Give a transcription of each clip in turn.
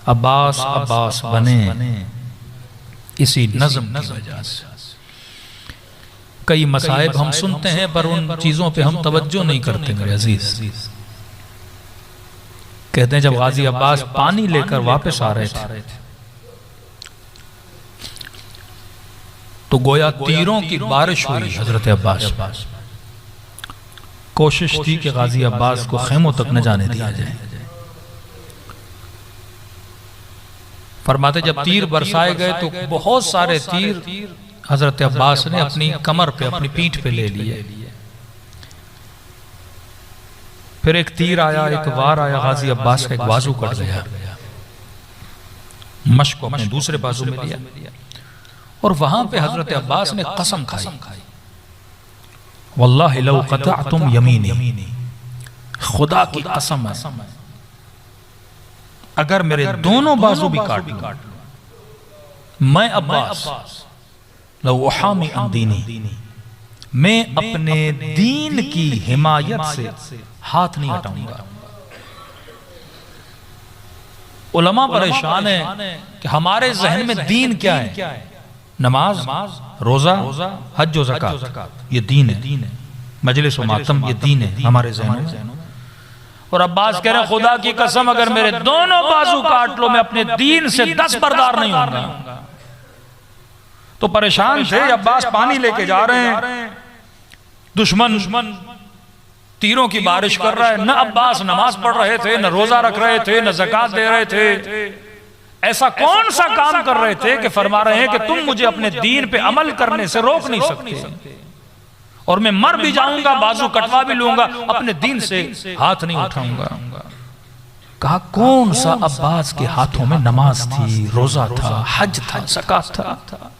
अब्बास अब्बास बने इसी नज़्म की वजह से। कई मसाइब हम सुनते हैं पर उन चीजों पे हम तवज्जो नहीं करते मेरे अजीज। कहते हैं जब गाजी अब्बास पानी लेकर वापस आ रहे थे तो गोया तीरों की बारिश हुई हजरत अब्बास। कोशिश थी कि गाजी अब्बास को खेमों तक न जाने दिया जाए। फरमाते जब तीर बरसाए गए तो बहुत सारे तीर हजरत अब्बास ने अपनी कमर पे अपनी पीठ पे ले लिए। फिर एक तीर आया, एक वार आया, गाजी अब्बास का एक बाजू कट गया। मश्क को अपने दूसरे बाजू में लिया और वहां पे हजरत अब्बास ने कसम खाई, वल्लाहि लौ क़तअतुम यमीनी, खुदा की कसम है अगर मेरे दोनों बाजू भी काट लूं मैं अब्बास लौ उहामी अन दीनी, मैं अपने दीन की हिमायत से हाथ नहीं हटाऊंगा। उलमा परेशान है कि हमारे जहन में दीन क्या है? नमाज, रोजा, हज और ज़कात, ये दीन है। मजलिस व मातम, ये दीन है हमारे जहन में। और अब्बास कह रहे हैं खुदा की कसम अगर मेरे दोनों बाजू काट लो मैं अपने दीन से 10 बरदार नहीं होऊंगा। तो परेशान थे। अब्बास पानी लेके जा रहे हैं, दुश्मन तीरों की बारिश कर रहा है। न अब्बास नमाज पढ़ रहे थे, न रोजा रख रहे थे, न ज़कात दे रहे थे। ऐसा कौन सा काम कर रहे थे कि फरमा रहे हैं कि तुम मुझे अपने दीन पे अमल करने से रोक नहीं सकते और मैं मर भी जाऊंगा, बाजू कटवा भी लूंगा, अपने दीन से हाथ नहीं उठाऊंगा। कहा कौन सा अब्बास के हाथों में नमाज थी, रोजा था, हज था, ज़कात था,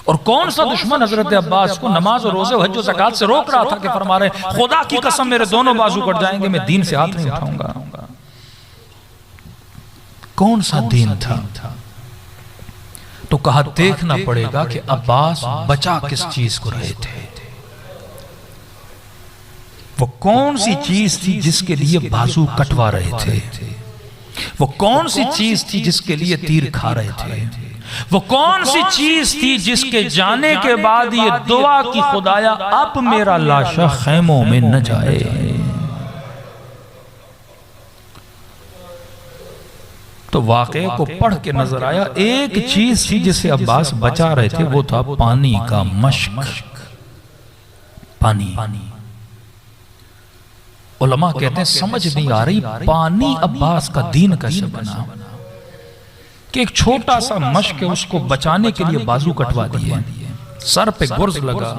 और कौन सा दुश्मन हजरत अब्बास को नमाज और रोजे, हज और ज़कात से रोक रहा था कि फरमा रहे खुदा की कसम मेरे दोनों बाजू कट जाएंगे, मैं दीन से हाथ नहीं उठाऊंगा। कौन सा दीन था? तो कहा देखना पड़ेगा कि अब्बास बचा किस चीज को रहे थे, वो कौन सी चीज थी जिसके लिए बाजू कटवा रहे थे, वो कौन सी चीज थी जिसके लिए तीर खा रहे थे, वो कौन सी चीज थी जिसके जाने के बाद ये दुआ की खुदाया अब मेरा लाशा खैमों में न जाए। तो वाक़े को पढ़ के नजर आया एक चीज थी जिसे अब्बास बचा रहे थे, वो था पानी का मश्क। पानी उलमा कहते हैं समझ नहीं आ रही पानी अब्बास का दीन कैसे बना कि एक छोटा सा मश्क है उसको बचाने के लिए बाजू कटवा दिए, सर पे गुर्ज लगा,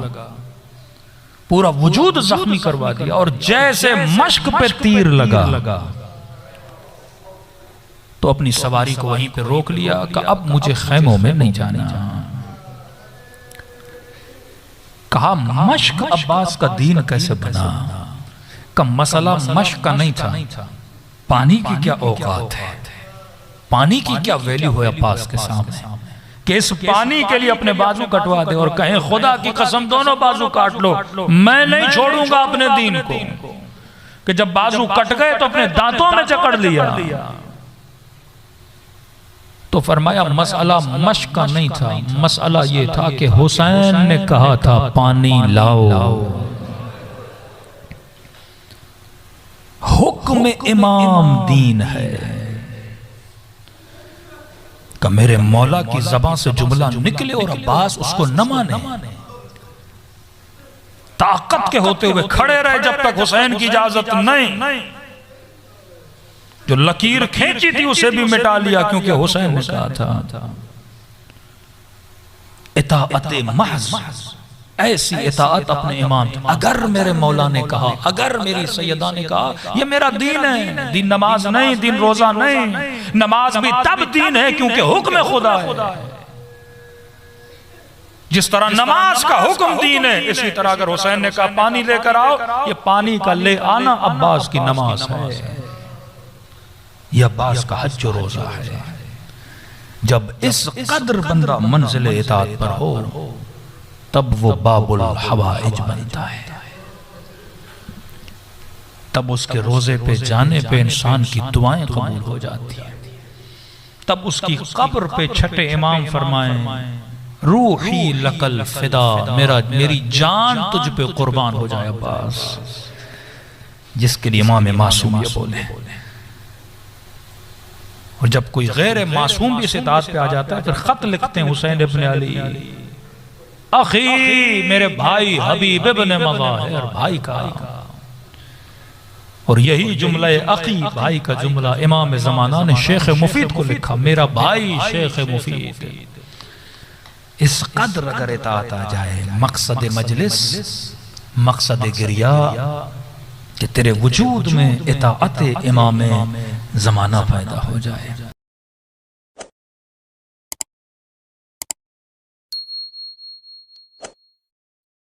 पूरा वजूद जख्मी करवा दिया, और जैसे मश्क पे तीर लगा तो अपनी सवारी को वहीं पे रोक लिया कि अब मुझे खैमों में नहीं जाना। कहा मश्क अब्बास का दीन कैसे बना? का मसला मश्क का नहीं था, पानी की क्या औकात है, पानी की क्या वैल्यू है अब्बास के सामने कि इस पानी के लिए अपने बाजू कटवा दे और कहें खुदा की कसम दोनों बाजू काट लो, मैं नहीं छोड़ूंगा अपने दीन को। कि जब बाजू कट गए तो अपने दांतों में जकड़ लिया। तो फरमाया मसला मश्क का नहीं था, मसला ये था कि हुसैन ने कहा था पानी लाओ। हुक्म इमाम दीन है कि मेरे मौला की ज़बान से जुमला निकले और अब्बास उसको न माने, ताकत के होते हुए खड़े रहे जब तक हुसैन की इजाजत नहीं। जो लकीर खींची थी उसे भी मिटा लिया क्योंकि हुसैन ने कहा था इताअत महज, ऐसी इताअत अपने इमाम। अगर मेरे मौला ने कहा, अगर मेरी सैयदा ने कहा, ये मेरा दीन है। दीन नमाज नहीं, दीन रोजा नहीं, नमाज भी तब दीन है क्योंकि हुक्म खुदा है। जिस तरह नमाज का हुक्म दीन है, इसी तरह अगर हुसैन ने कहा पानी लेकर आओ, ये पानी का ले आना अब्बास की नमाज है, यह अब्बास का हज और रोजा है। जब इस कदर बंदा मंजिल इताअत पर हो तब वो बाबुल हवाइज बनता है, तब उसके रोजे पे जाने पे इंसान की दुआएं कबूल हो जाती हैं। तब उसकी कब्र पे छठे इमाम फरमाए, रूही लकल फिदा, मेरी जान तुझ पे कुर्बान हो जाए अब्बास। जिसके लिए इमाम मासूम ये बोले। और जब कोई गैर मासूम भी इस इताअत पे आ जाता है, फिर खत लिखते हैं हुसैन इब्न अली, अखी, मेरे भाई हबीब इब्न मज़ाहिर, भाई का। और यही जुमला अखी, भाई का जुमला, इमाम ज़माना ने शेख मुफीद को लिखा, मेरा भाई शेख मुफीद। इस कदर अगर इताअत आ जाए, मकसद मजलिस, मकसद गिरिया, कि तेरे वजूद में इताअत इमाम ज़माना पैदा हो जाए।